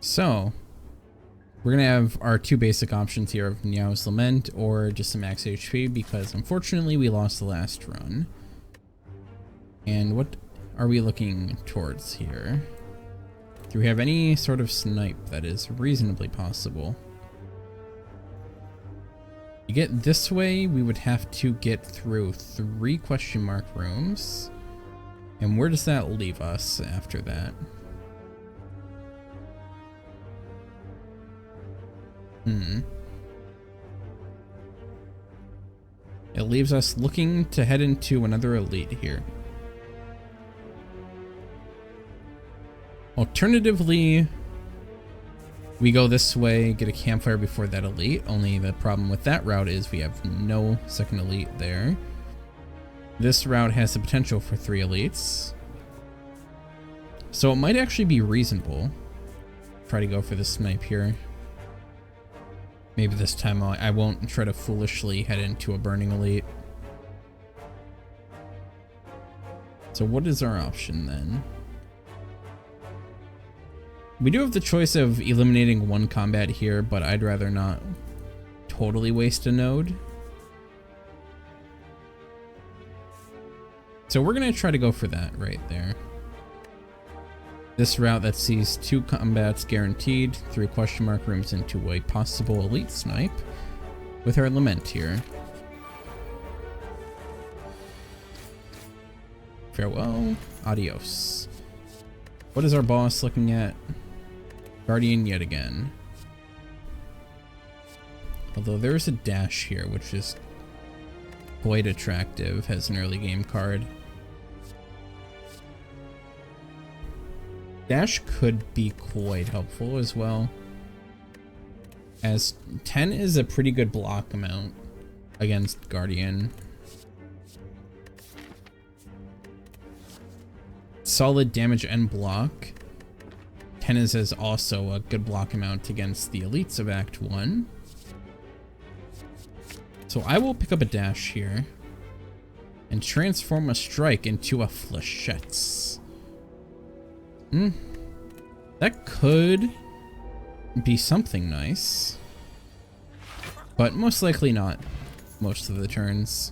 So, we're going to have our two basic options here of Niao's Lament or just some max HP because unfortunately we lost the last run. And what are we looking towards here? Do we have any sort of snipe that is reasonably possible? To get this way, we would have to get through 3 question mark rooms. And where does that leave us after that? It leaves us looking to head into another elite here. Alternatively, we go this way, get a campfire before that elite. Only the problem with that route is we have no second elite there. This route has the potential for 3 elites. So it might actually be reasonable. Try to go for the snipe here. Maybe this time I won't try to foolishly head into a burning elite. So what is our option then? We do have the choice of eliminating 1 combat here, but I'd rather not totally waste a node. So we're going to try to go for that right there. This route that sees 2 combats guaranteed, 3 question mark rooms into a possible elite snipe with our Lament here. Farewell, adios. What is our boss looking at? Guardian yet again. Although there is a dash here, which is quite attractive, has an early game card. Dash could be quite helpful as well, as 10 is a pretty good block amount against Guardian. Solid damage and block. 10 is also a good block amount against the elites of Act 1. So I will pick up a dash here and transform a strike into a Fléchettes. That could be something nice, but most likely not most of the turns.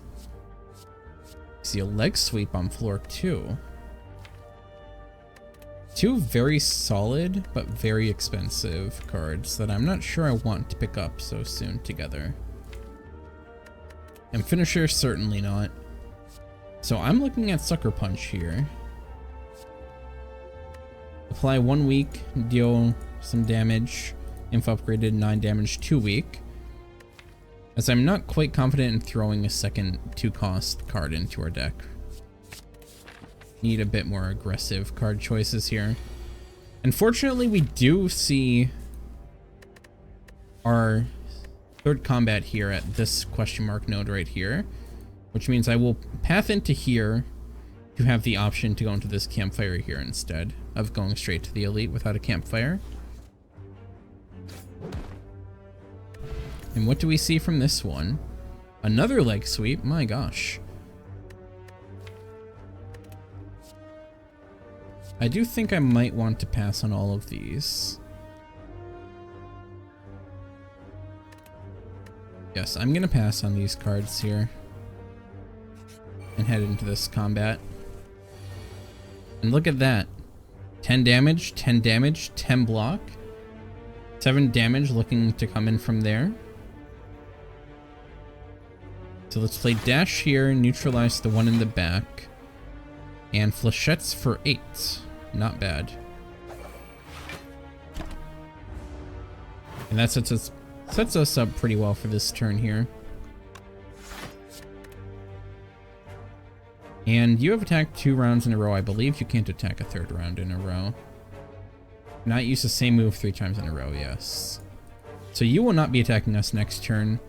See a leg sweep on floor 2. 2 very solid but very expensive cards that I'm not sure I want to pick up so soon together. And finisher, certainly not. So I'm looking at Sucker Punch here. Apply 1 week, deal some damage. Info upgraded 9 damage 2 week. As I'm not quite confident in throwing a second 2-cost card into our deck. Need a bit more aggressive card choices here. Unfortunately, we do see our 3rd combat here at this question mark node right here, which means I will path into here to have the option to go into this campfire here instead of going straight to the elite without a campfire. And what do we see from this one? Another leg sweep, my gosh. I do think I might want to pass on all of these. Yes, I'm gonna pass on these cards here and head into this combat. And look at that. 10 damage, 10 damage, 10 block. 7 damage looking to come in from there. So let's play dash here, neutralize the one in the back. And Fléchettes for 8. Not bad. And that sets us up pretty well for this turn here. And you have attacked 2 rounds in a row. I believe you can't attack a 3rd round in a row. Not use the same move 3 times in a row, yes. So you will not be attacking us next turn.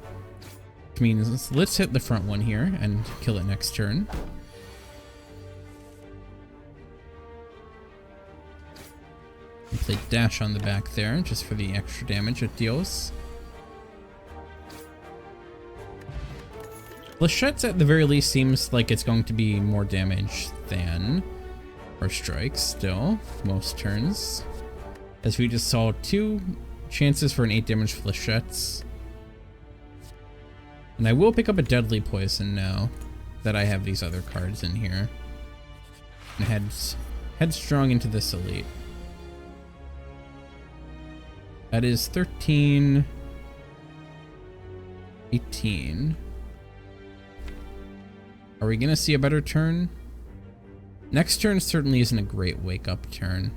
Which means let's hit the front one here and kill it next turn. And play dash on the back there just for the extra damage it deals. Fléchettes at the very least seems like it's going to be more damage than our strikes still, most turns. as we just saw 2 chances for an 8 damage flechettes. And I will pick up a deadly poison now that I have these other cards in here. And headstrong into this elite. That is 13, 18. Are we gonna see a better turn? Next turn certainly isn't a great wake up turn.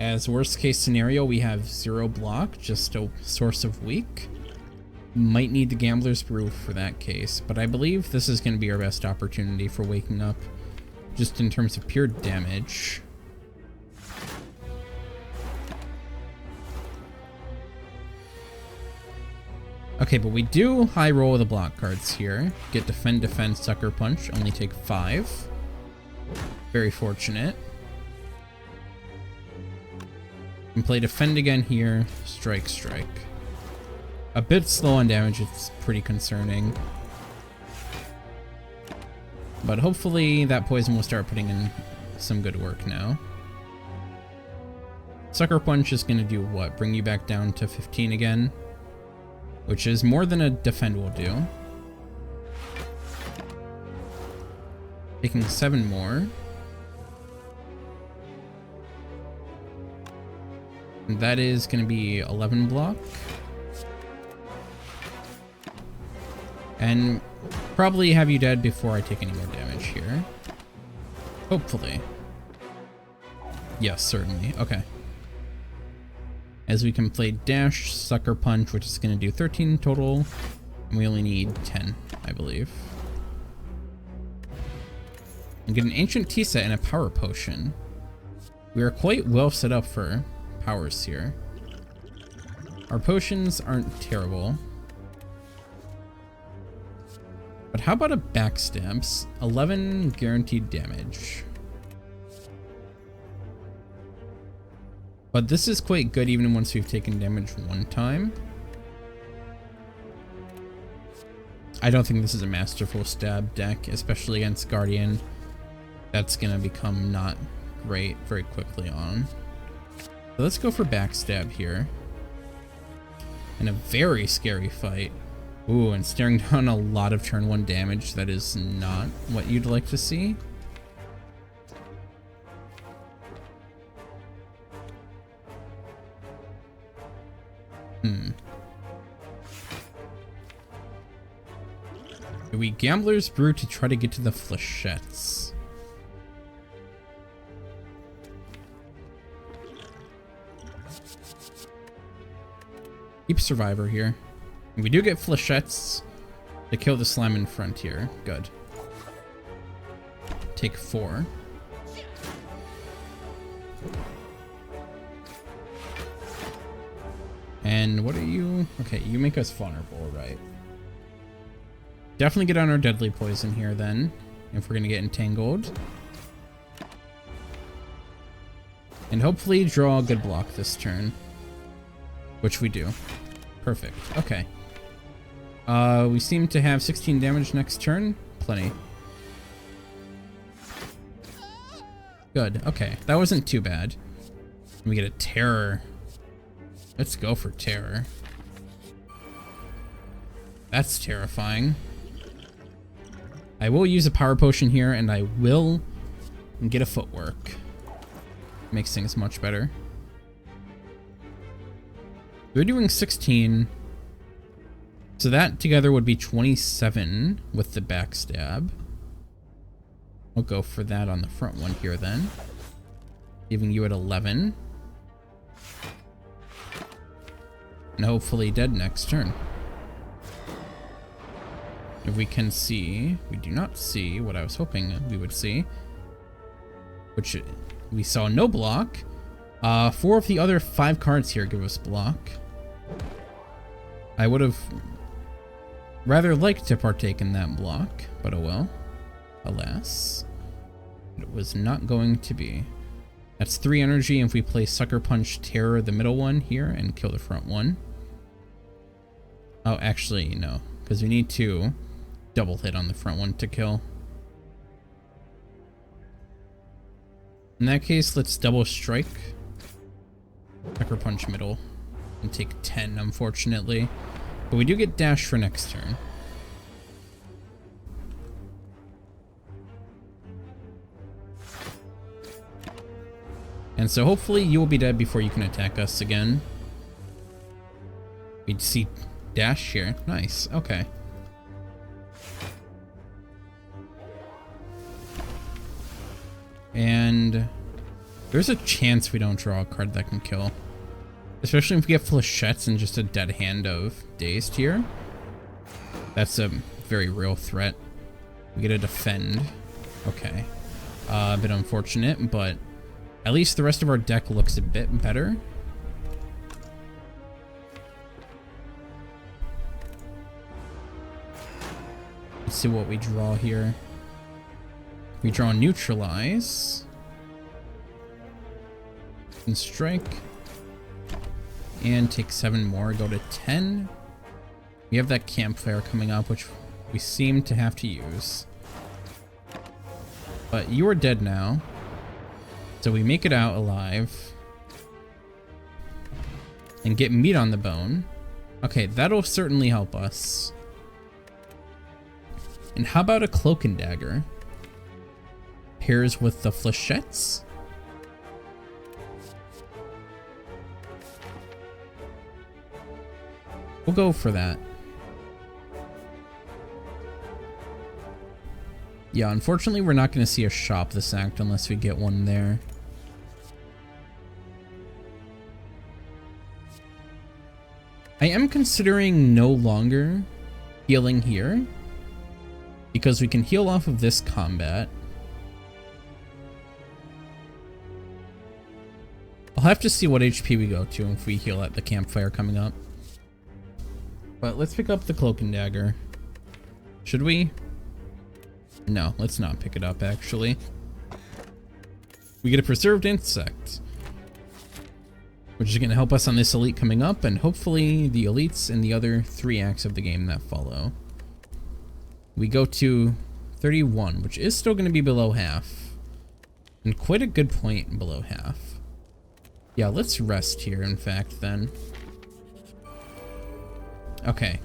As worst case scenario, we have 0 block, just a source of weak. Might need the Gambler's Brew for that case, but I believe this is going to be our best opportunity for waking up, just in terms of pure damage. Okay, but we do high roll the block cards here. Get Defend, Defend, Sucker Punch, only take 5. Very fortunate. And play Defend again here, Strike, Strike. A bit slow on damage, it's pretty concerning. But hopefully that poison will start putting in some good work now. Sucker Punch is going to do what? Bring you back down to 15 again? Which is more than a Defend will do. Taking 7 more. And that is going to be 11 block. And probably have you dead before I take any more damage here. Hopefully. Yes, certainly. Okay. As we can play Dash, Sucker Punch, which is going to do 13 total. And we only need 10, I believe. And get an Ancient Tea Set and a Power Potion. We are quite well set up for powers here. Our potions aren't terrible. But how about a Backstabs? 11 guaranteed damage. But this is quite good even once we've taken damage 1 time. I don't think this is a masterful stab deck, especially against Guardian. That's gonna become not great very quickly on. So let's go for Backstab here. And a very scary fight. Ooh, and staring down a lot of turn 1 damage. That is not what you'd like to see. Do we Gambler's Brew to try to get to the flechettes? Keep Survivor here. We do get flechettes to kill the slime in front here. Good. Take 4. And what are you? Okay, you make us vulnerable, right? Definitely get on our deadly poison here then, if we're gonna get entangled. And hopefully draw a good block this turn. Which we do. Perfect. Okay. We seem to have 16 damage next turn. Plenty. Good. Okay. That wasn't too bad. We get a Terror. Let's go for Terror. That's terrifying. I will use a Power Potion here, and I will get a Footwork. Makes things much better. We're doing 16. So that together would be 27 with the Backstab. We'll go for that on the front one here then. Leaving you at 11. And hopefully dead next turn. If we can see, we do not see what I was hoping we would see. Which we saw no block. 4 of the other 5 cards here give us block. I would have rather liked to partake in that block, but oh well. Alas. It was not going to be. That's 3 energy, and if we play Sucker Punch Terror the middle one here and kill the front one. Oh, actually, no. Because we need to double hit on the front one to kill. In that case, let's double strike. Sucker punch middle. And take 10, unfortunately. But we do get dash for next turn. And so hopefully you will be dead before you can attack us again. We'd see dash here. Nice. Okay. And there's a chance we don't draw a card that can kill. Especially if we get flechettes and just a dead hand of dazed here. That's a very real threat. We get a defend. Okay. A bit unfortunate, but at least the rest of our deck looks a bit better. Let's see what we draw here. We draw neutralize. And strike. And take 7 more, go to 10. We have that campfire coming up, which we seem to have to use. But you are dead now. So we make it out alive. And get meat on the bone. Okay, that'll certainly help us. And how about a cloak and dagger? Pairs with the flechettes. We'll go for that. Yeah, unfortunately we're not going to see a shop this act unless we get one there. I am considering no longer healing here, because we can heal off of this combat. I'll have to see what HP we go to if we heal at the campfire coming up. But let's pick up the cloak and dagger. Should we? No, let's not pick it up, actually. We get a preserved insect, which is going to help us on this elite coming up, and hopefully the elites in the other 3 acts of the game that follow. We go to 31, which is still going to be below half. And quite a good point below half. Yeah, let's rest here, in fact, then. Okay.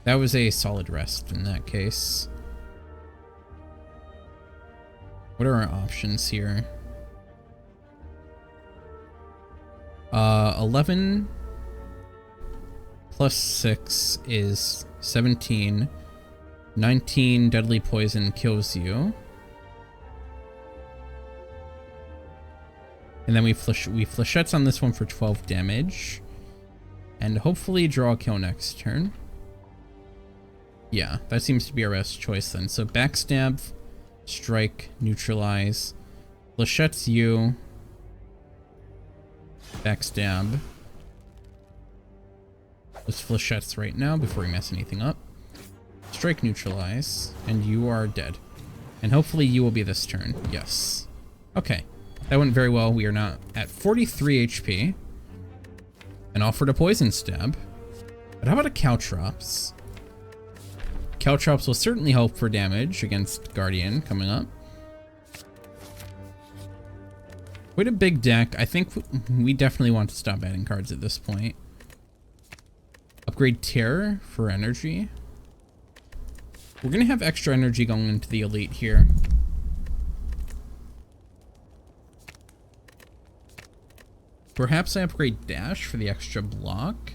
That was a solid rest in that case. What are our options here? 11 plus 6 is 17. 19 deadly poison kills you. And then we flechettes on this one for 12 damage. And hopefully draw a kill next turn. Yeah, that seems to be our best choice then. So backstab, strike, neutralize. Flechettes you. Backstab. Let's flechettes right now before we mess anything up. Strike, neutralize, and you are dead. And hopefully you will be this turn. Yes. Okay. That went very well. We are now at 43 HP. And offered a poison stab. But how about a Caltrops? Caltrops will certainly help for damage against Guardian coming up. Quite a big deck. I think we definitely want to stop adding cards at this point. Upgrade Terror for energy. We're going to have extra energy going into the elite here. Perhaps I upgrade Dash for the extra block.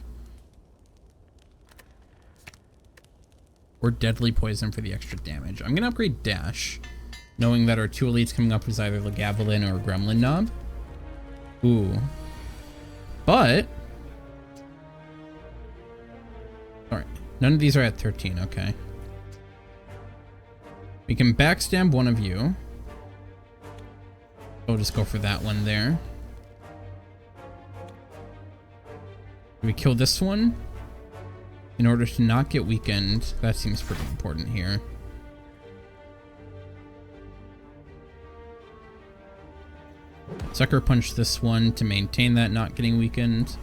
Or Deadly Poison for the extra damage. I'm going to upgrade Dash, knowing that our 2 elites coming up is either Lagavelin or Gremlin Knob. Ooh. But... alright. None of these are at 13, okay. We can backstab one of you. We'll just go for that one there. We kill this one in order to not get weakened. That seems pretty important here. Sucker punch this one to maintain that not getting weakened.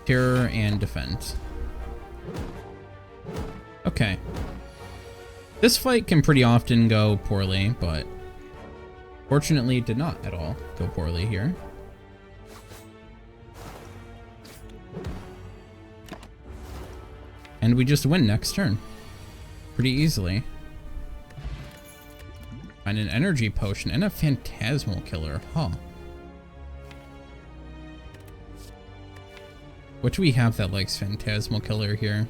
Terror and defend. Okay. This fight can pretty often go poorly, but Fortunately, it did not at all go poorly here. And we just win next turn. Pretty easily. And an energy potion and a phantasmal killer, huh? What do we have that likes phantasmal killer here?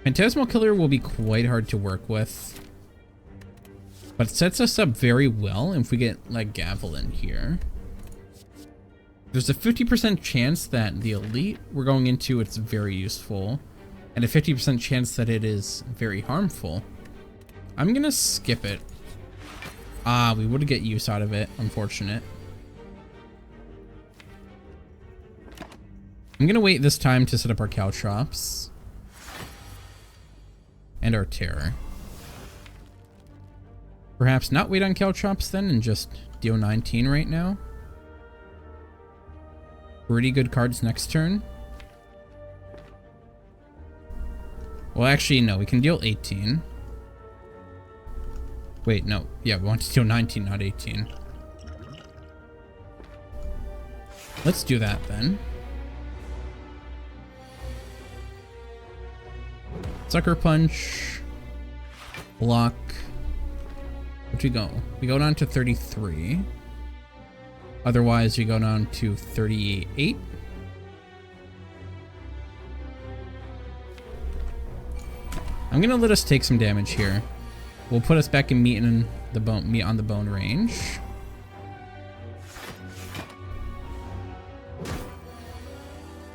Phantasmal killer will be quite hard to work with. But it sets us up very well if we get like Gavel in here. There's a 50% chance that the elite we're going into it's very useful. And a 50% chance that it is very harmful. I'm gonna skip it. Ah, we would get use out of it. Unfortunate. I'm gonna wait this time to set up our Caltrops. And our Terror. Perhaps not wait on Caltrops then and just deal 19 right now. Pretty good cards next turn. Well, actually, no. We can deal 18. Wait, no. Yeah, we want to deal 19, not 18. Let's do that then. Sucker Punch. Block. Where'd we go? We go down to 33. Otherwise, we go down to 38. I'm gonna let us take some damage here. We'll put us back in meat on the bone range.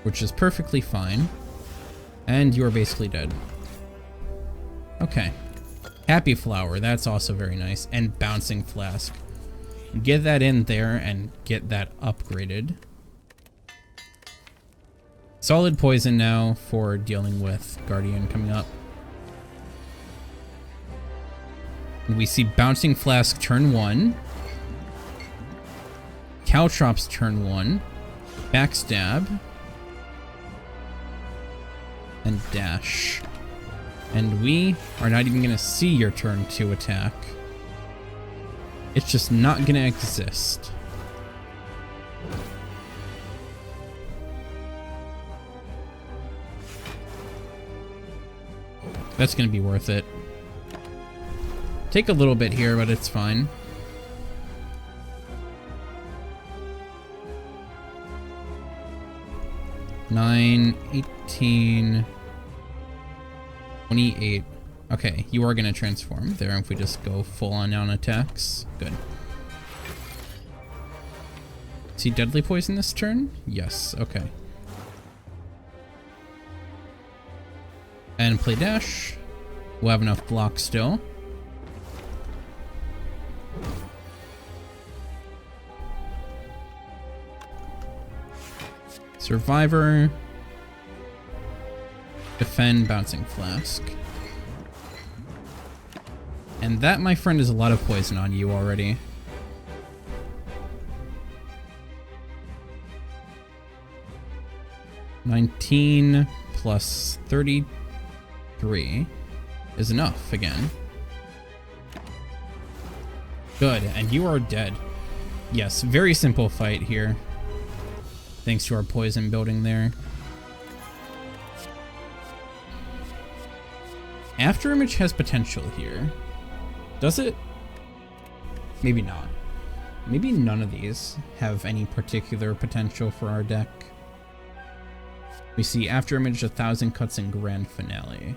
Which is perfectly fine. And you are basically dead. Okay. Happy Flower, that's also very nice. And Bouncing Flask. Get that in there and get that upgraded. Solid poison now for dealing with Guardian coming up. And we see Bouncing Flask turn 1. Caltrops turn 1. Backstab. And Dash. And we are not even going to see your turn 2 attack. It's just not going to exist. That's going to be worth it. Take a little bit here, but it's fine. Nine, 18, 28. Okay, you are going to transform there if we just go full on attacks. Good. See Deadly Poison this turn? Yes, okay. And play Dash. We'll have enough block still. Survivor. Defend, Bouncing Flask. And that, my friend, is a lot of poison on you already. $19 plus 33 is enough again. Good, and you are dead. Yes, very simple fight here. Thanks to our poison building there. Afterimage has potential here. Does it? Maybe not. Maybe none of these have any particular potential for our deck. We see Afterimage, 1,000 Cuts, and Grand Finale.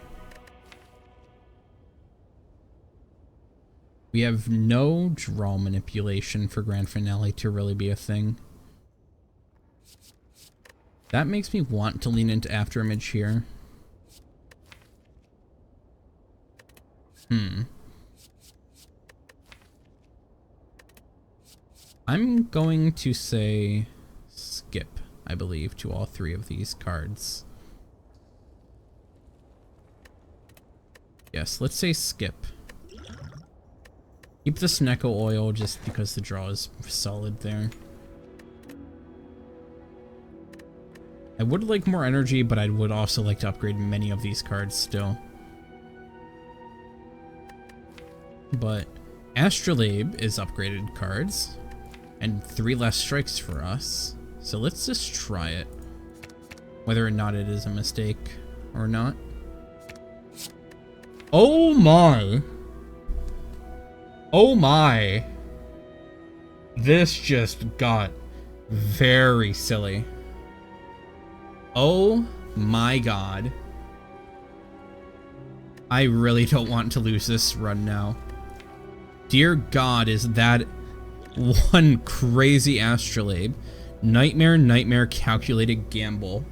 We have no draw manipulation for Grand Finale to really be a thing. That makes me want to lean into Afterimage here. I'm going to say skip, I believe, to all three of these cards. Yes, let's say skip. Keep the Snecko Oil just because the draw is solid there. I would like more energy, but I would also like to upgrade many of these cards still. But Astrolabe is upgraded cards, and 3 less strikes for us. So let's just try it, whether or not it is a mistake or not. Oh my! Oh my! This just got very silly. Oh my god. I really don't want to lose this run now. Dear God, is that one crazy Astrolabe. Nightmare, calculated gamble.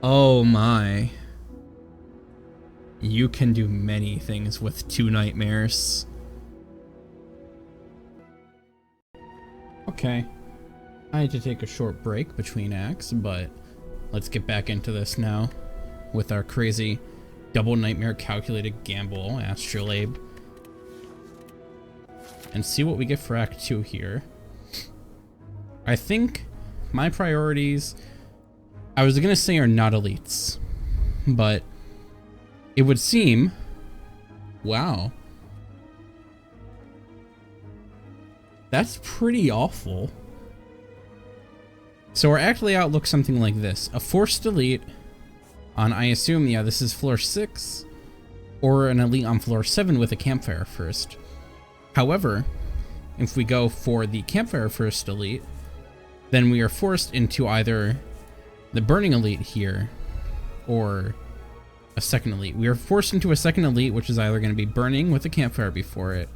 Oh my. You can do many things with 2 nightmares. Okay. I had to take a short break between acts, but let's get back into this now with our crazy double nightmare calculated gamble Astrolabe. And see what we get for Act 2 here. I think my priorities, I was gonna say, are not elites, but it would seem, wow, that's pretty awful. So our act layout looks something like this. A forced elite on, I assume, yeah, this is floor 6, or an elite on floor 7 with a campfire first. However, if we go for the campfire first elite, then we are forced into either the burning elite here or a second elite. We are forced into a second elite, which is either going to be burning with a campfire before it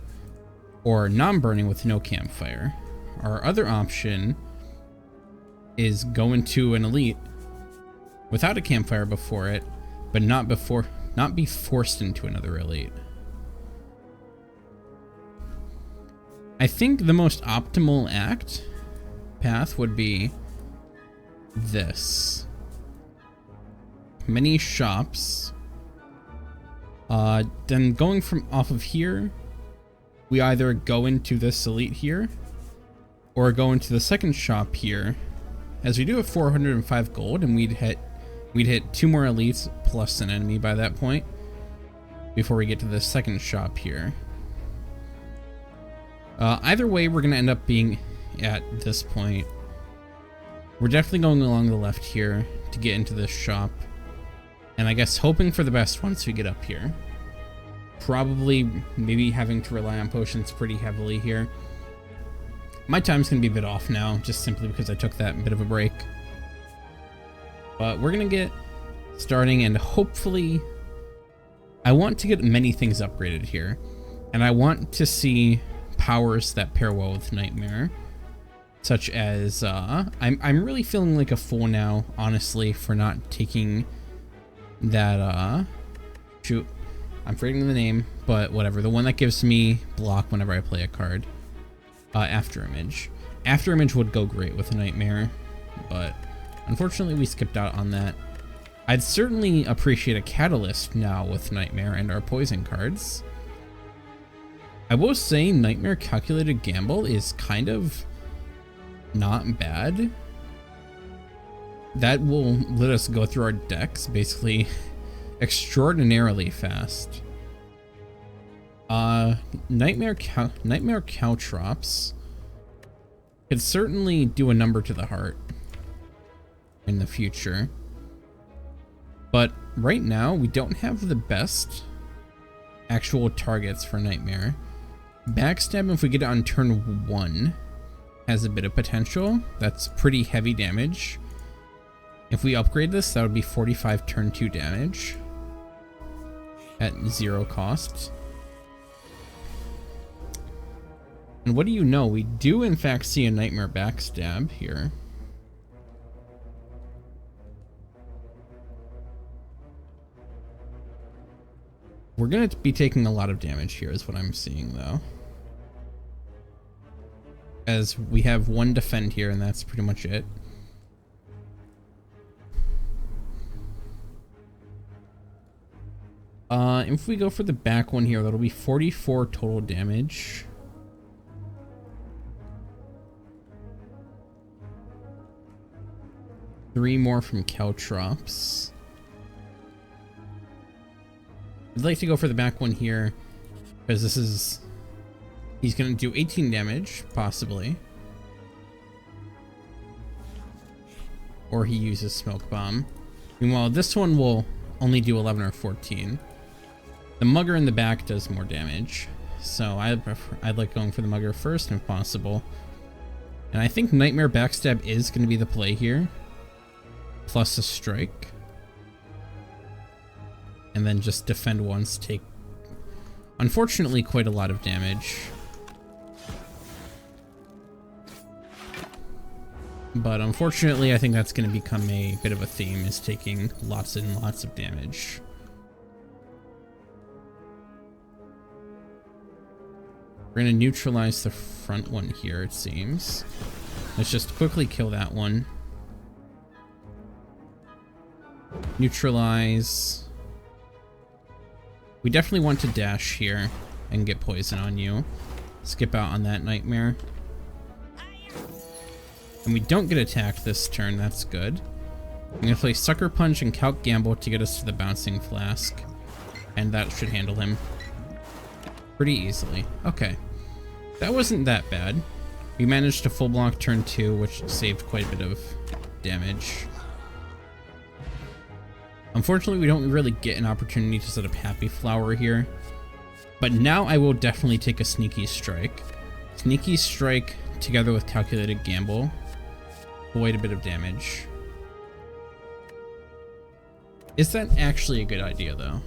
or non-burning with no campfire. Our other option is go into an elite without a campfire before it, but not be forced into another elite. I think the most optimal act path would be this. Many shops. Then going from off of here, we either go into this elite here or go into the second shop here, as we do have 405 gold, and we'd hit 2 more elites plus an enemy by that point before we get to the second shop here. Either way, we're going to end up being at this point. We're definitely going along the left here to get into this shop. And I guess hoping for the best once we get up here. Probably maybe having to rely on potions pretty heavily here. My time's going to be a bit off now, just simply because I took that bit of a break. But we're going to get starting, and hopefully I want to get many things upgraded here. And I want to see powers that pair well with Nightmare, such as I'm really feeling like a fool now, honestly, for not taking that shoot, I'm forgetting the name, but whatever, the one that gives me block whenever I play a card. After Image would go great with a Nightmare, but unfortunately we skipped out on that. I'd certainly appreciate a Catalyst now with Nightmare and our poison cards. I will say Nightmare Calculated Gamble is kind of not bad. That will let us go through our decks basically extraordinarily fast. Nightmare Caltrops could certainly do a number to the heart in the future. But right now we don't have the best actual targets for Nightmare. Backstab, if we get it on turn 1, has a bit of potential. That's pretty heavy damage. If we upgrade this, that would be 45 turn 2 damage at 0 cost. And what do you know? We do in fact see a Nightmare Backstab here. We're going to be taking a lot of damage here is what I'm seeing though. As we have 1 defend here and that's pretty much it. If we go for the back one here, that'll be 44 total damage. Three more from Caltrops. I'd like to go for the back one here, because this is He's going to do 18 damage, possibly. Or he uses Smoke Bomb. Meanwhile, this one will only do 11 or 14. The Mugger in the back does more damage. So I'd like going for the Mugger first if possible. And I think Nightmare Backstab is going to be the play here. Plus a strike. And then just defend once, take, unfortunately, quite a lot of damage. But unfortunately, I think that's going to become a bit of a theme, is taking lots and lots of damage. We're going to neutralize the front one here, it seems. Let's just quickly kill that one. Neutralize. We definitely want to dash here and get poison on you. Skip out on that Nightmare. And we don't get attacked this turn, that's good. I'm going to play Sucker Punch and Calc Gamble to get us to the Bouncing Flask. And that should handle him pretty easily. Okay. That wasn't that bad. We managed to full block turn 2, which saved quite a bit of damage. Unfortunately, we don't really get an opportunity to set up Happy Flower here. But now I will definitely take a Sneaky Strike. Sneaky Strike together with Calculated Gamble. Avoid a bit of damage. Is that actually a good idea, though?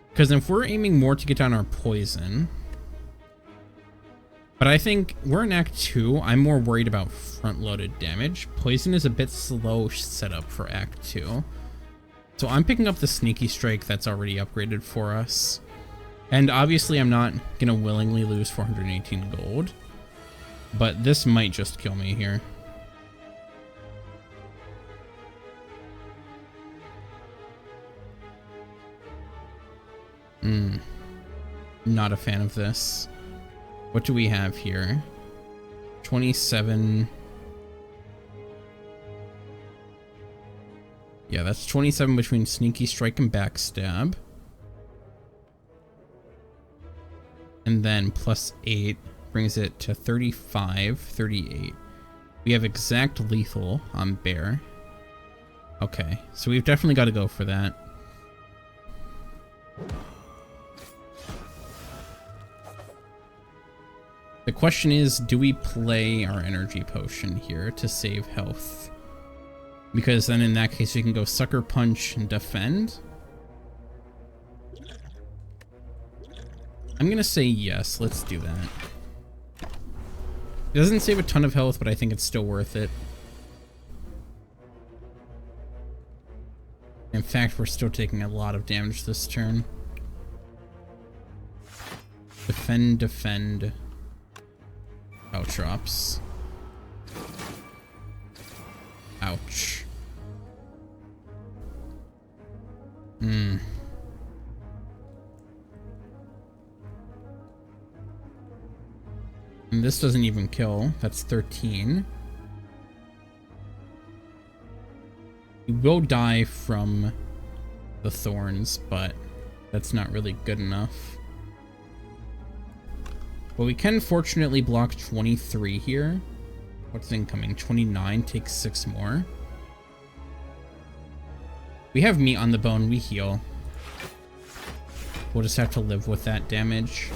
Because if we're aiming more to get down our poison... But I think we're in Act 2. I'm more worried about front-loaded damage. Poison is a bit slow setup for Act 2. So I'm picking up the Sneaky Strike that's already upgraded for us. And obviously I'm not going to willingly lose 418 gold. But this might just kill me here. Not a fan of this. What do we have here? 27. Yeah, that's 27 between Sneaky Strike and Backstab. And then plus 8 brings it to 35, 38. We have exact lethal on Bear. Okay, so we've definitely got to go for that. The question is, do we play our energy potion here to save health? Because then in that case we can go Sucker Punch and defend. I'm gonna say yes, let's do that. It doesn't save a ton of health, but I think it's still worth it. In fact, we're still taking a lot of damage this turn. Defend, defend. Outrops. Ouch. And this doesn't even kill. That's 13. We will die from the thorns, but that's not really good enough. But we can fortunately block 23 here. What's incoming? 29 takes 6 more. We have meat on the bone, we heal. We'll just have to live with that damage.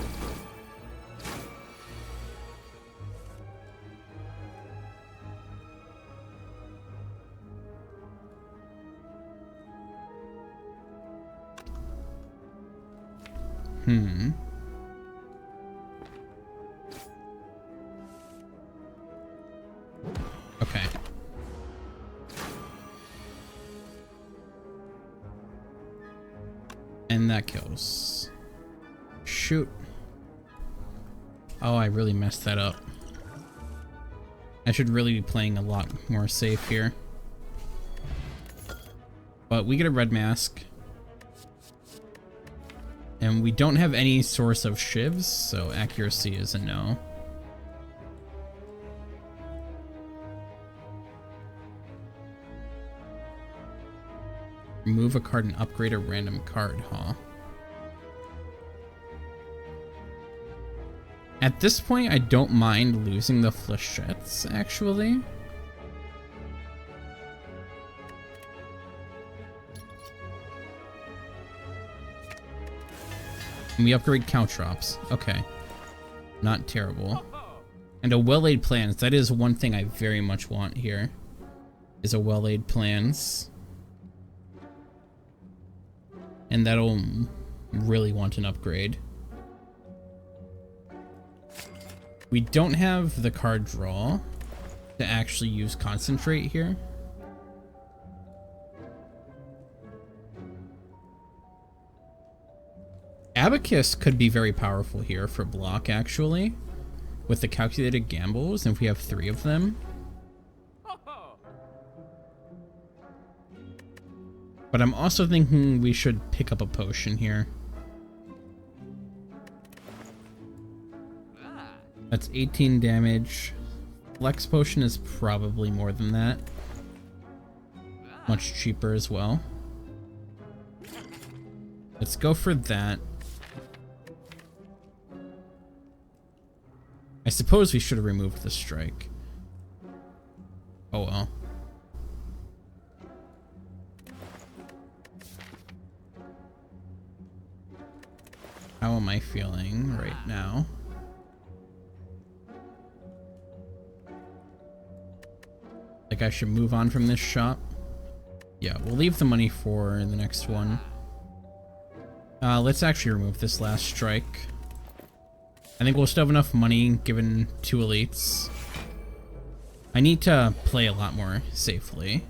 Okay. And that kills. Shoot. Oh, I really messed that up. I should really be playing a lot more safe here. But we get a red mask. And we don't have any source of shivs, so accuracy is a no. Remove a card and upgrade a random card, huh? At this point, I don't mind losing the flechettes, actually. And we upgrade caltrops. Okay. Not terrible. And a well-laid plans. That is one thing I very much want here. Is a well-laid plans. And that'll really want an upgrade. We don't have the card draw to actually use concentrate here. Abacus could be very powerful here for block, actually, with the calculated gambles, and if we have 3 of them. But I'm also thinking we should pick up a potion here. That's 18 damage. Flex potion is probably more than that. Much cheaper as well. Let's go for that. I suppose we should have removed the strike. Oh well. How am I feeling right now? Like I should move on from this shop? Yeah, we'll leave the money for the next one. Let's actually remove this last strike. I think we'll still have enough money given 2 elites. I need to play a lot more safely.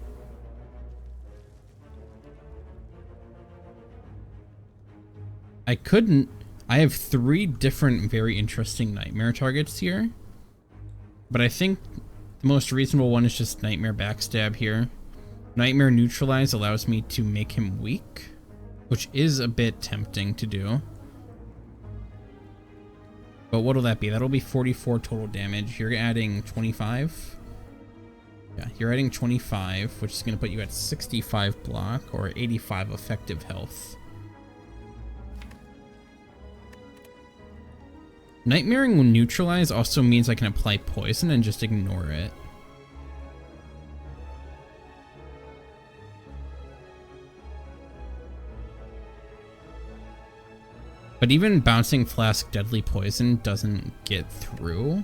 I have 3 different very interesting nightmare targets here. But I think the most reasonable one is just Nightmare Backstab here. Nightmare Neutralize allows me to make him weak, which is a bit tempting to do. But what'll that be? That'll be 44 total damage. You're adding 25? Yeah, you're adding 25, which is going to put you at 65 block or 85 effective health. Nightmaring Neutralize also means I can apply poison and just ignore it. But even Bouncing Flask Deadly Poison doesn't get through.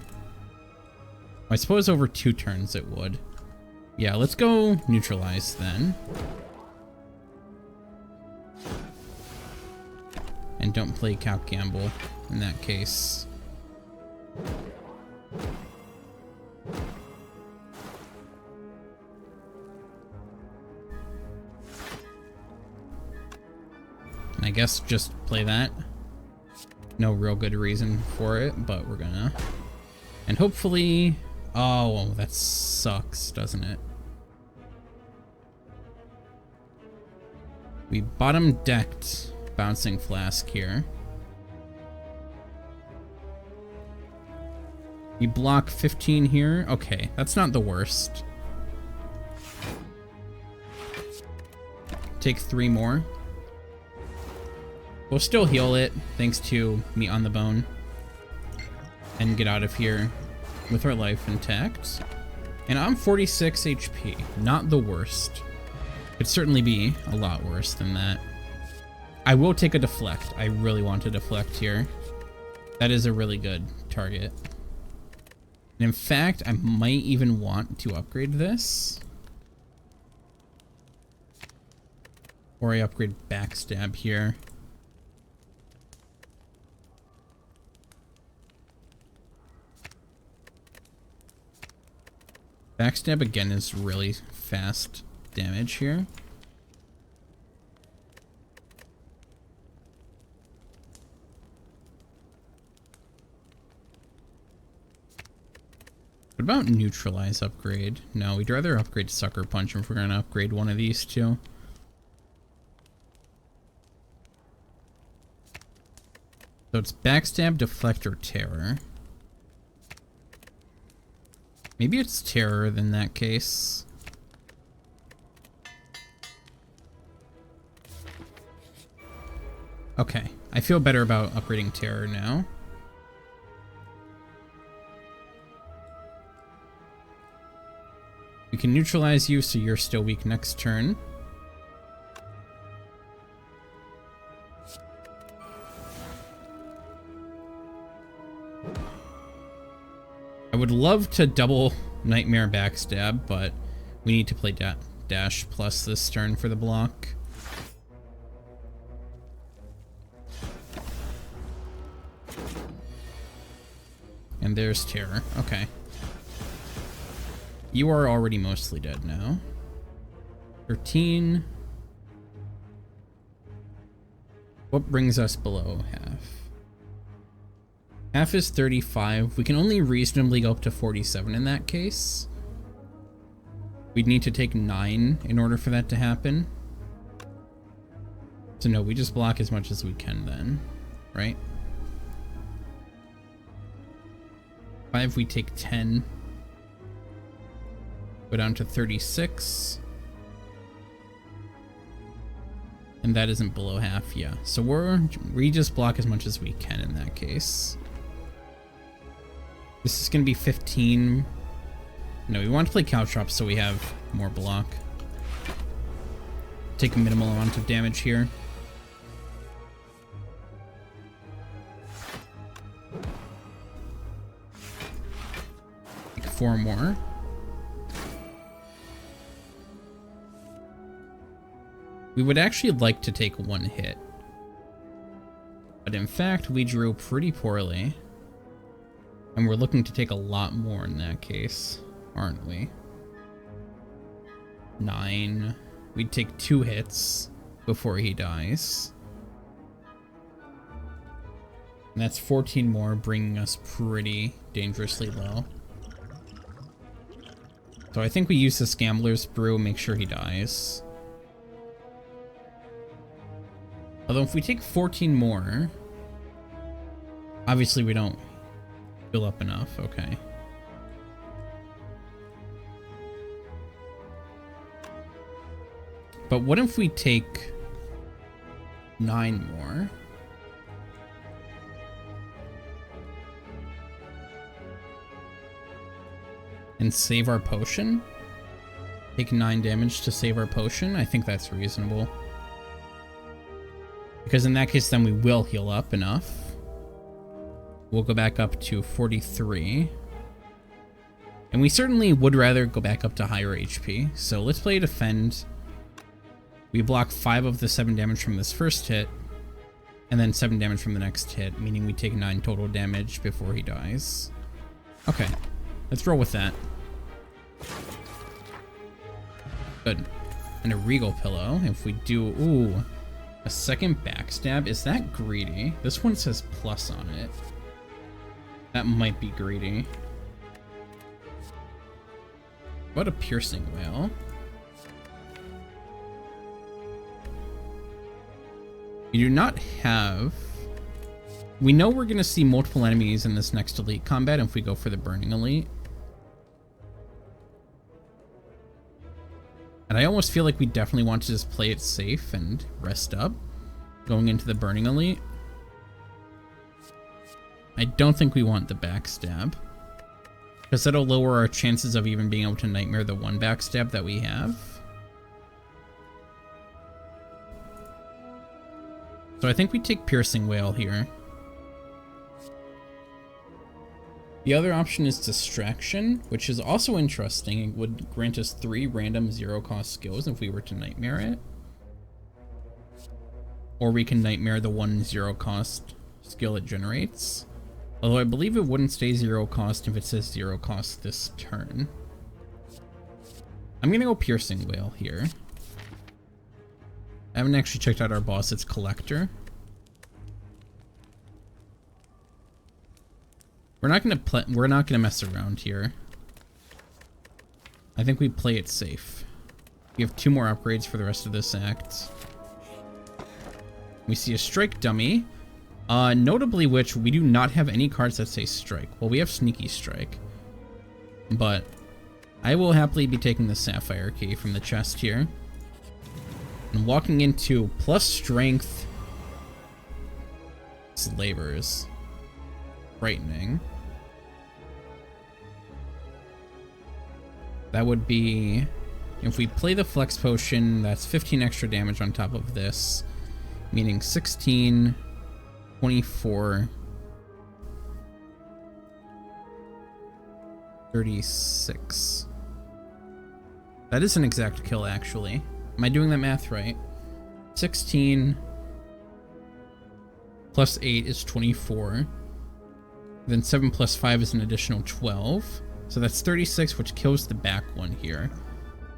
I suppose over 2 turns it would. Yeah, let's go Neutralize then. And don't play Calc Gamble in that case. I guess just play that. No real good reason for it, but we're gonna. And hopefully... Oh, that sucks, doesn't it? We bottom decked Bouncing Flask here. We block 15 here. Okay, that's not the worst. Take 3 more. We'll still heal it, thanks to Meat on the Bone. And get out of here with our life intact. And I'm 46 HP. Not the worst. Could certainly be a lot worse than that. I will take a deflect. I really want to deflect here. That is a really good target. And in fact, I might even want to upgrade this. Or I upgrade Backstab here. Backstab again is really fast damage here. What about Neutralize upgrade? No, we'd rather upgrade Sucker Punch if we're going to upgrade one of these two. So it's Backstab, Deflect, or Terror. Maybe it's Terror in that case. Okay, I feel better about upgrading Terror now. We can neutralize you, so you're still weak next turn. I would love to double Nightmare Backstab, but we need to play Dash plus this turn for the block. And there's Terror. Okay. You are already mostly dead now. 13. What brings us below half? Half is 35. We can only reasonably go up to 47 in that case. We'd need to take 9 in order for that to happen. So no, we just block as much as we can then, right? 5, we take 10. Go down to 36. And that isn't below half, yeah. So we just block as much as we can in that case. This is going to be 15. No, we want to play Caltrops so we have more block. Take a minimal amount of damage here. Take 4 more. We would actually like to take 1 hit. But in fact, we drew pretty poorly. And we're looking to take a lot more in that case, aren't we? 9. We'd take 2 hits before he dies. And that's 14 more, bringing us pretty dangerously low. So I think we use this Gambler's Brew, make sure he dies. Although if we take 14 more, obviously we don't fill up enough, okay. But what if we take 9 more? And save our potion? Take 9 damage to save our potion? I think that's reasonable. Because in that case, then we will heal up enough. We'll go back up to 43. And we certainly would rather go back up to higher HP. So let's play Defend. We block 5 of the 7 damage from this first hit. And then 7 damage from the next hit, meaning we take 9 total damage before he dies. Okay, let's roll with that. Good. And a Regal Pillow. If we do... Ooh. A second backstab? Is that greedy? This one says plus on it. That might be greedy. What a piercing wail. We do not have... We know we're going to see multiple enemies in this next elite combat if we go for the Burning Elite. And I almost feel like we definitely want to just play it safe and rest up going into the Burning Elite. I don't think we want the backstab, because that'll lower our chances of even being able to Nightmare the 1 backstab that we have. So I think we take Piercing Wail here. The other option is Distraction, which is also interesting. It would grant us 3 random 0-cost skills if we were to Nightmare it. Or we can Nightmare the 1 0-cost skill it generates. Although I believe it wouldn't stay 0-cost if it says 0-cost this turn. I'm gonna go Piercing Wail here. I haven't actually checked out our boss, it's Collector. We're not gonna mess around here. I think we play it safe. We have 2 more upgrades for the rest of this act. We see a Strike Dummy. Notably which, we do not have any cards that say Strike. Well, we have Sneaky Strike. But I will happily be taking the Sapphire Key from the chest here. And walking into plus Strength. Slavers. Frightening. That would be, if we play the Flex Potion, that's 15 extra damage on top of this, meaning 16, 24, 36. That is an exact kill, actually. Am I doing that math right? 16 plus 8 is 24. Then 7 plus 5 is an additional 12. So that's 36, which kills the back one here.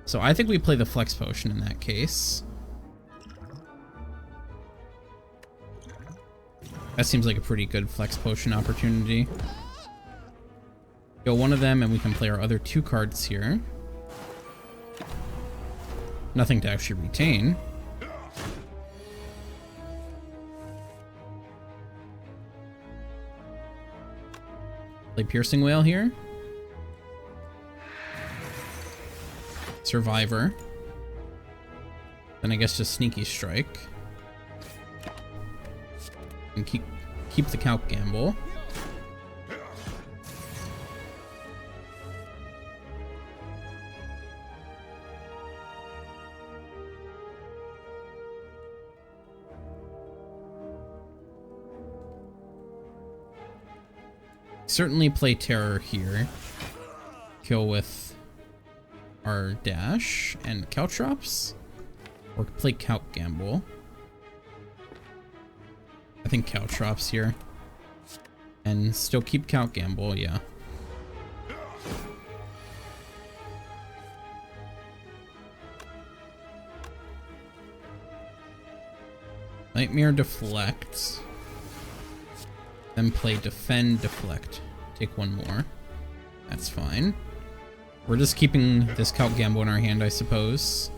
So I think we play the Flex Potion in that case. That seems like a pretty good Flex Potion opportunity. Go one of them and we can play our other 2 cards here. Nothing to actually retain. Play Piercing Wail here. Survivor. Then I guess just Sneaky Strike. And keep the Calc Gamble. Certainly play Terror here. Kill with our dash and Caltrops. Or play Calc Gamble. I think Caltrops here. And still keep Calc Gamble, yeah. Nightmare Deflect. Then play Defend, Deflect. Take one more. That's fine. We're just keeping this Calc Gamble in our hand, I suppose.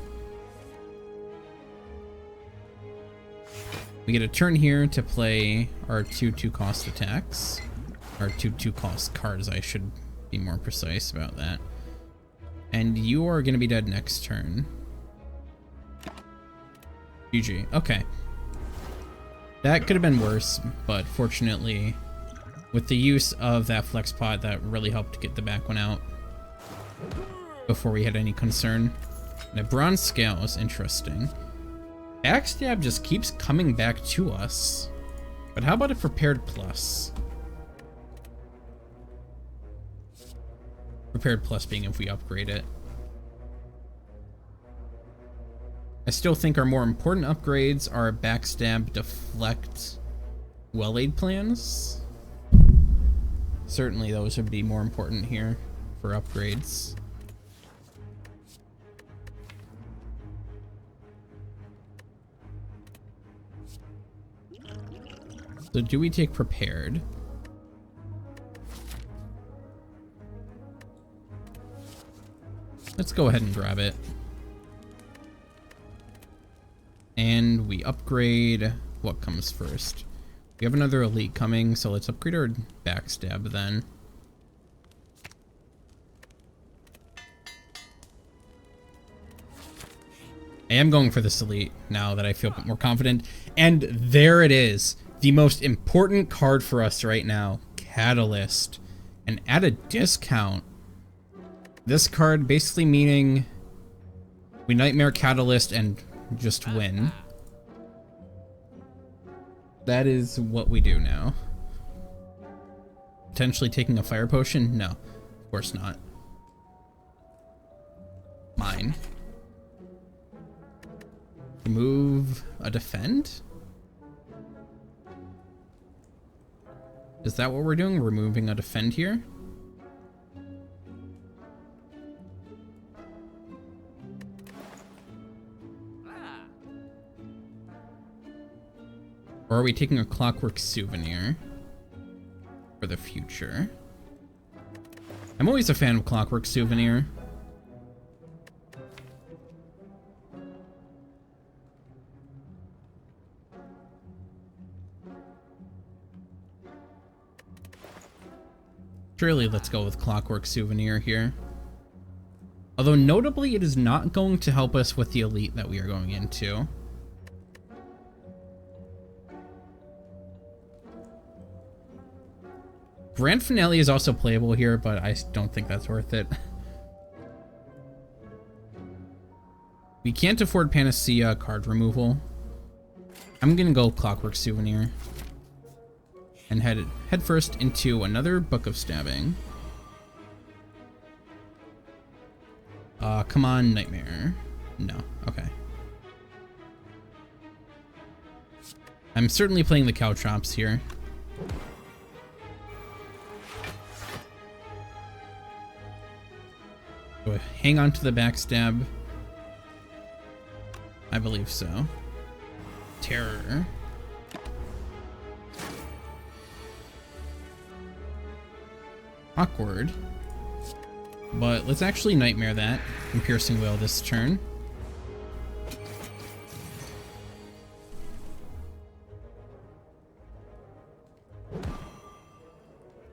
We get a turn here to play our 2/2 cost attacks. Our 2/2 cost cards, I should be more precise about that. And you are going to be dead next turn. GG. Okay. That could have been worse, but fortunately, with the use of that Flex Pot, that really helped get the back one out before we had any concern. Now, Bronze Scale is interesting. Backstab just keeps coming back to us. But how about a Prepared Plus? Prepared Plus being if we upgrade it. I still think our more important upgrades are Backstab, Deflect, Well-Aid plans. Certainly those would be more important here for upgrades. So do we take Prepared? Let's go ahead and grab it. And we upgrade. What comes first? We have another elite coming, so let's upgrade our Backstab then. I am going for this elite now that I feel a bit more confident. And there it is. The most important card for us right now. Catalyst. And at a discount. This card basically meaning we Nightmare Catalyst and just win. That is what we do now. Potentially taking a Fire Potion? No, of course not. Mine. Remove a Defend? Is that what we're doing? Removing a Defend here? Or are we taking a Clockwork Souvenir for the future? I'm always a fan of Clockwork Souvenir. Surely let's go with Clockwork Souvenir here. Although notably it is not going to help us with the elite that we are going into. Grand Finale is also playable here, but I don't think that's worth it. We can't afford Panacea card removal. I'm gonna go Clockwork Souvenir. And head first into another Book of Stabbing. Come on, Nightmare. No, okay. I'm certainly playing the Caltrops here. So hang on to the backstab. I believe so. Terror. Awkward. But let's actually Nightmare that and Piercing Wail this turn.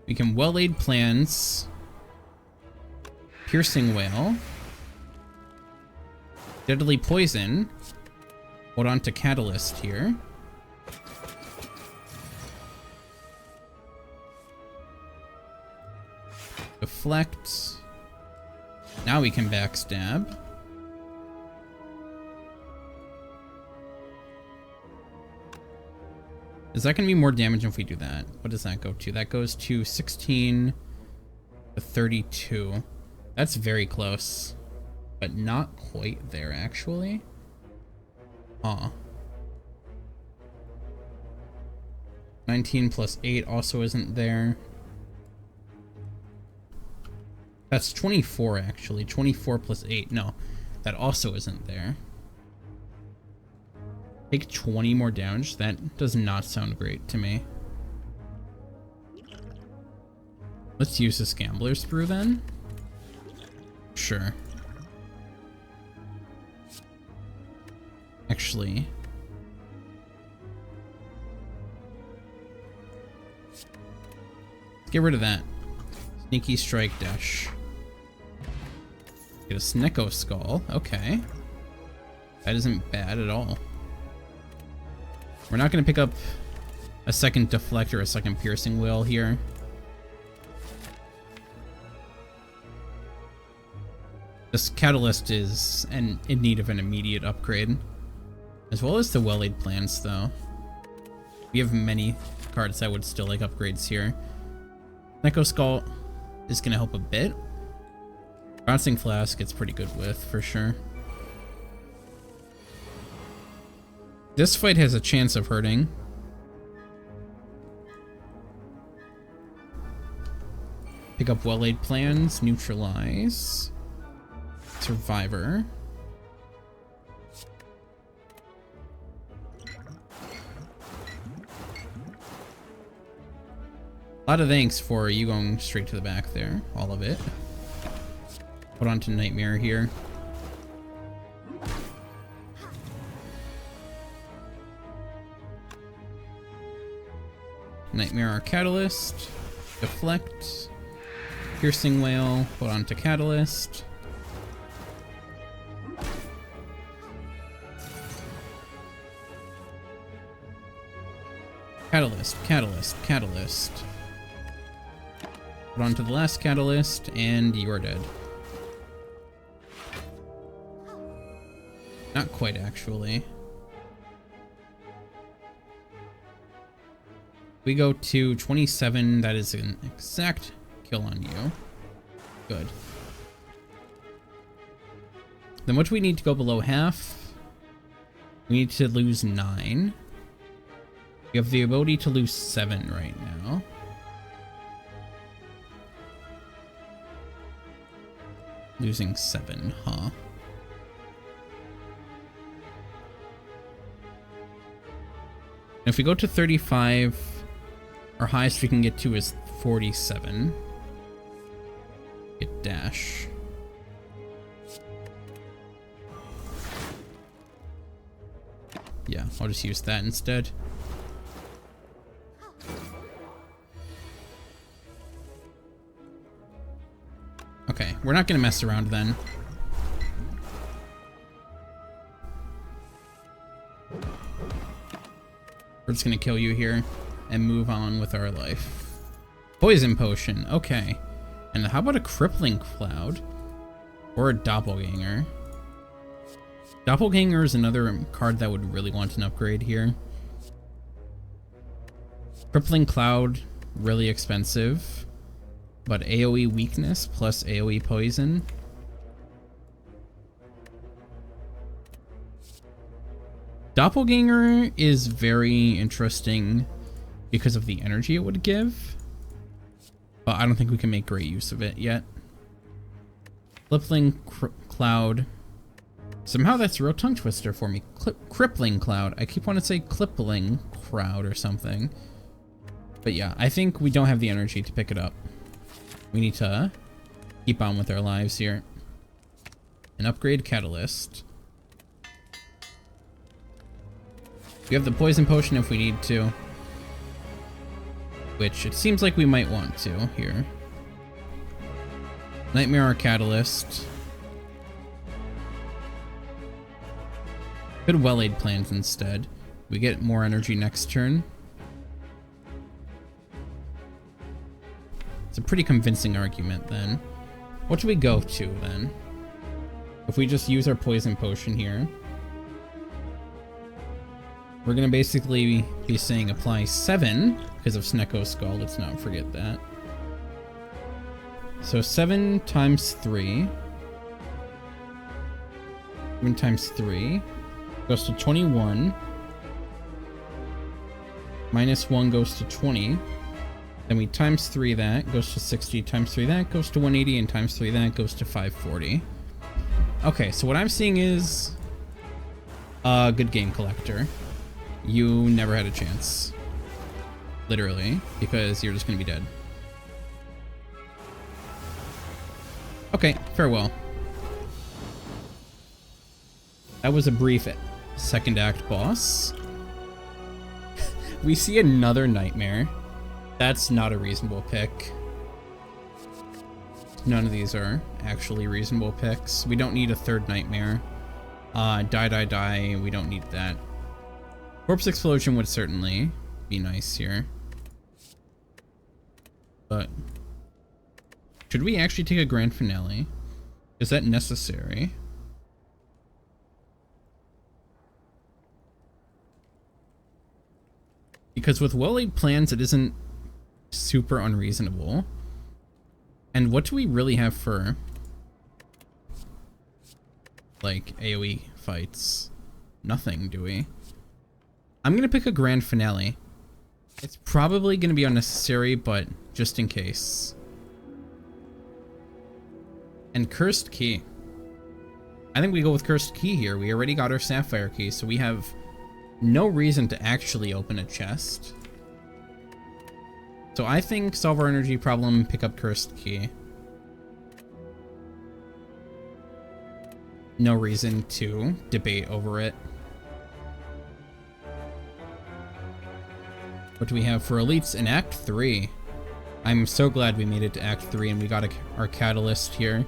We can Well-Laid Plans. Piercing Wail. Deadly Poison. Hold on to Catalyst here. Deflect. Now we can backstab. Is that going to be more damage if we do that? What does that go to? That goes to 16 to 32. That's very close. But not quite there, actually. Huh. 19 plus 8 also isn't there. That's 24, actually. 24 plus 8. No, that also isn't there. Take 20 more damage? That does not sound great to me. Let's use this Gambler's Brew then. Sure. Actually, let's get rid of that. Sneaky Strike Dash. Get a Snecko Skull. Okay. That isn't bad at all. We're not going to pick up a second Deflect or a second Piercing Wail here. This Catalyst is in need of an immediate upgrade. As well as the Well-Laid Plans, though. We have many cards that would still like upgrades here. Snecko Skull is going to help a bit. Bouncing Flask it's pretty good with, for sure. This fight has a chance of hurting. Pick up Well-Laid Plans, Neutralize. Survivor. A lot of thanks for you going straight to the back there. All of it. Hold on to Nightmare here. Nightmare our Catalyst. Deflect. Piercing Wail. Hold on to Catalyst. Catalyst, Catalyst, Catalyst. Hold on to the last Catalyst, and you're dead. Not quite, actually. We go to 27. That is an exact kill on you. Good. Then what do we need to go below half? We need to lose 9. We have the ability to lose 7 right now. Losing 7, huh? If we go to 35, our highest we can get to is 47. Get dash. Yeah, I'll just use that instead. Okay, we're not gonna mess around then. We're just gonna kill you here and move on with our life. Poison Potion, okay. And how about a Crippling Cloud? Or a Doppelganger? Doppelganger is another card that would really want an upgrade here. Crippling Cloud, really expensive, but AoE weakness plus AoE poison. Doppelganger is very interesting because of the energy it would give, but I don't think we can make great use of it yet. Crippling Cloud. Somehow that's a real tongue twister for me. Crippling Cloud. I keep wanting to say Clippling Crowd or something. But yeah, I think we don't have the energy to pick it up. We need to keep on with our lives here. An upgrade Catalyst. We have the Poison Potion if we need to. Which it seems like we might want to here. Nightmare or Catalyst. Good Well-Laid Plans instead. We get more energy next turn. It's a pretty convincing argument then. What do we go to then? If we just use our Poison Potion here. We're gonna basically be saying apply 7 because of Snecko's Skull. Let's not forget that. So 7 times 3. 7 times 3 goes to 21. Minus 1 goes to 20. Then we times 3 that goes to 60. Times 3 that goes to 180. And times 3 that goes to 540. Okay, so what I'm seeing is a good game collector. You never had a chance. Literally, because you're just gonna be dead. Okay, farewell. That was a brief second act boss. We see another Nightmare. That's not a reasonable pick. None of these are actually reasonable picks. We don't need a third Nightmare. Die. We don't need that. Corpse Explosion would certainly be nice here. But should we actually take a grand finale? Is that necessary? Because with well-laid plans, it isn't super unreasonable. And what do we really have for, like, AoE fights? Nothing, do we? I'm gonna pick a grand finale. It's probably gonna be unnecessary, but just in case. And Cursed Key. I think we go with Cursed Key here. We already got our Sapphire Key, so we have no reason to actually open a chest. So I think solve our energy problem, pick up Cursed Key. No reason to debate over it. What do we have for elites in Act 3? I'm so glad we made it to Act 3 and we got our Catalyst here.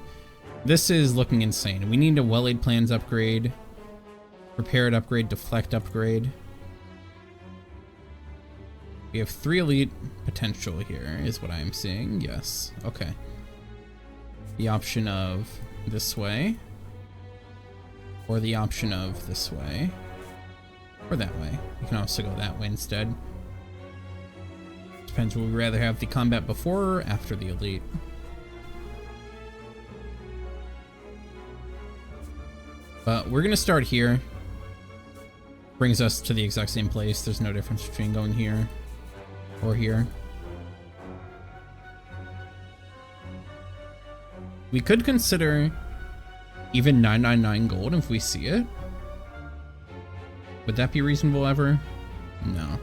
This is looking insane. We need a Well-Laid Plans upgrade, Prepared upgrade, Deflect upgrade. We have 3 elite potential here, is what I'm seeing. Yes, okay. The option of this way, or the option of this way, or that way. You can also go that way instead. Depends, would we rather have the combat before or after the elite? But we're gonna start here. Brings us to the exact same place. There's no difference between going here or here. We could consider even 999 gold if we see it. Would that be reasonable ever? No.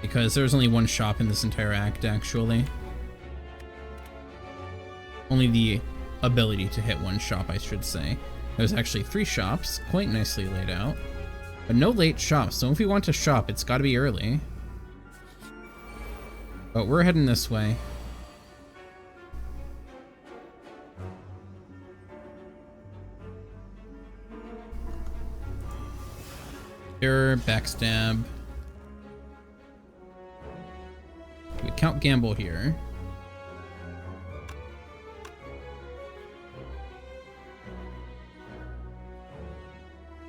Because there's only one shop in this entire act, actually. Only the ability to hit one shop, I should say. There's actually 3 shops, quite nicely laid out. But no late shops, so if we want to shop, it's gotta be early. But we're heading this way. Here, backstab. We count gamble here.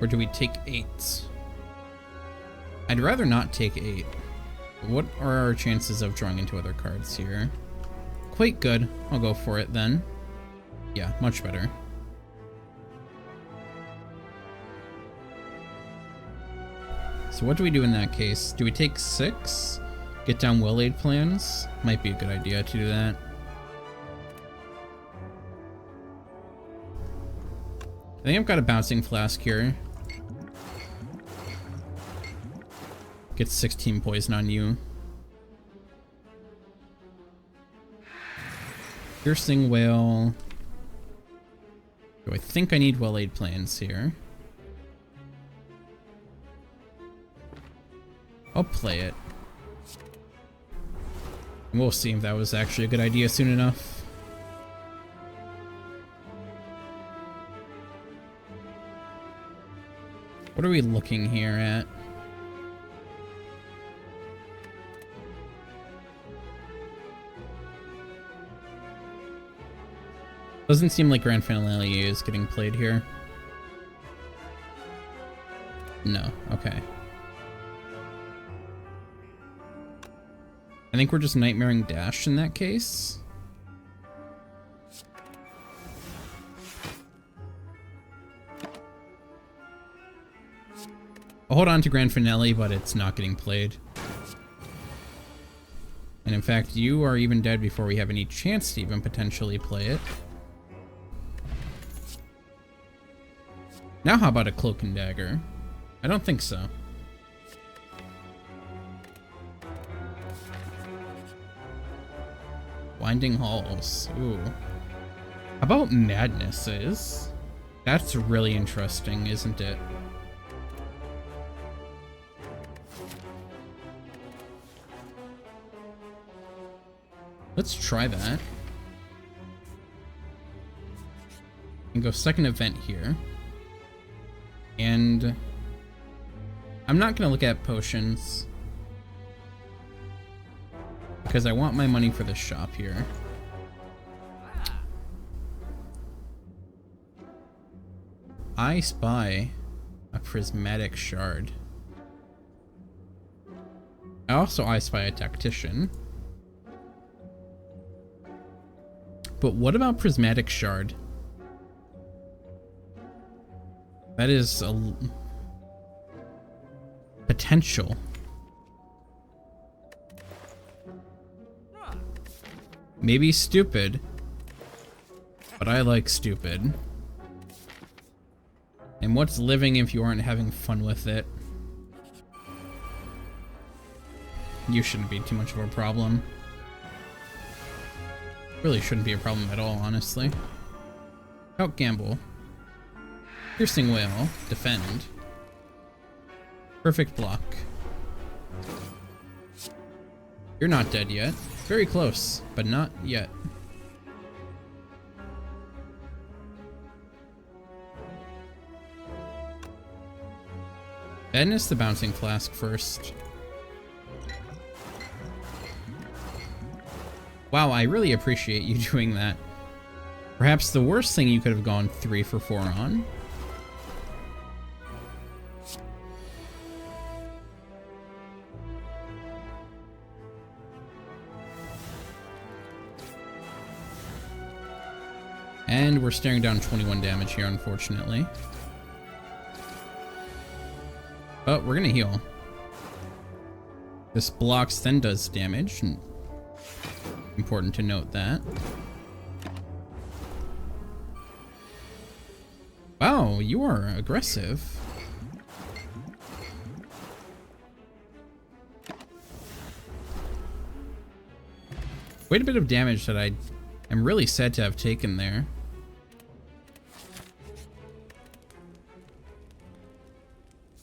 Or do we take 8? I'd rather not take 8. What are our chances of drawing into other cards here? Quite good. I'll go for it then. Yeah, much better. So what do we do in that case? Do we take 6? Get down well-laid plans? Might be a good idea to do that. I think I've got a bouncing flask here. Get 16 poison on you. Piercing whale. Do I think I need well-laid plans here? I'll play it. And we'll see if that was actually a good idea soon enough. What are we looking here at? Doesn't seem like Grand Finale is getting played here. No, okay. I think we're just Nightmaring Dash in that case. I'll hold on to Grand Finale, but it's not getting played. And in fact, you are even dead before we have any chance to even potentially play it. Now how about a Cloak and Dagger? I don't think so. Winding Halls. Ooh. How about Madnesses? That's really interesting, isn't it? Let's try that. And go second event here. And I'm not gonna look at potions because I want my money for the shop here. I spy a prismatic shard. I spy a tactician. But what about prismatic shard? That is a potential. Maybe stupid, but I like stupid. And what's living if you aren't having fun with it? You shouldn't be too much of a problem. Really shouldn't be a problem at all, honestly. Out gamble. Piercing Whale. Defend. Perfect block. You're not dead yet. Very close, but not yet. Badness the Bouncing Flask first. Wow, I really appreciate you doing that. Perhaps the worst thing you could have gone 3 for 4 on. And we're staring down 21 damage here, unfortunately. But we're gonna heal. This blocks, then does damage. Important to note that. Wow, you are aggressive. Quite a bit of damage that I am really sad to have taken there.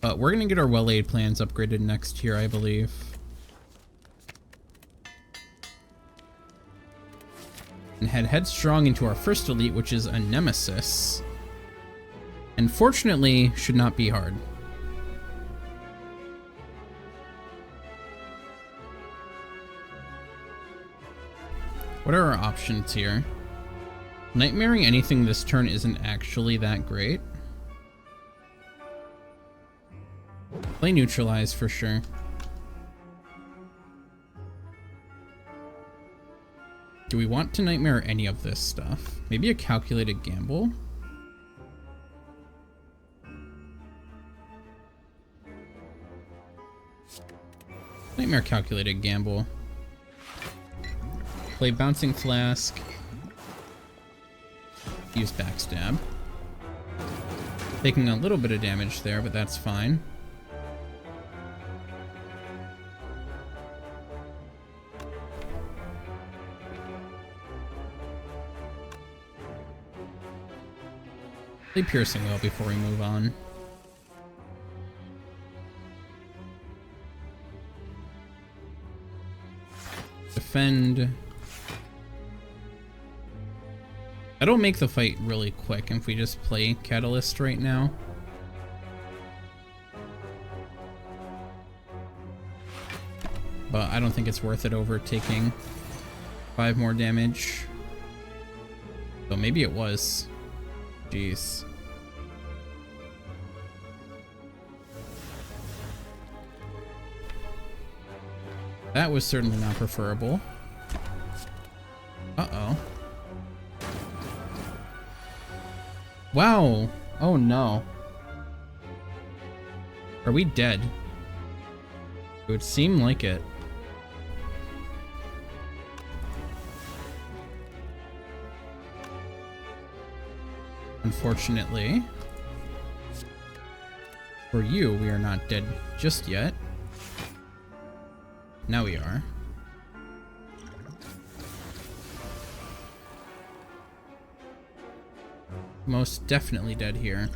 But we're gonna get our well-laid plans upgraded next here, I believe. And head headstrong into our first elite, which is a Nemesis. And fortunately, should not be hard. What are our options here? Nightmaring anything this turn isn't actually that great. Play neutralize for sure. Do we want to nightmare any of this stuff? Maybe a calculated gamble? Nightmare calculated gamble. Play bouncing flask. Use backstab. Taking a little bit of damage there, but that's fine. Play piercing well before we move on. Defend. That'll make the fight really quick if we just play Catalyst right now. But I don't think it's worth it over taking 5 more damage. So maybe it was. Jeez. That was certainly not preferable. Uh-oh. Wow. Oh no. Are we dead? It would seem like it. Unfortunately, for you, we are not dead just yet. Now we are. Most definitely dead here.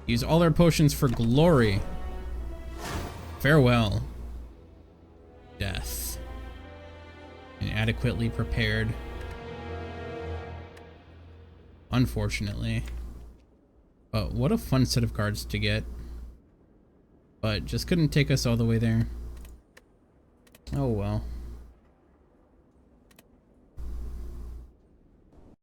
Use all our potions for glory. Farewell. Death. Inadequately prepared. Unfortunately. But what a fun set of cards to get. But just couldn't take us all the way there. Oh well.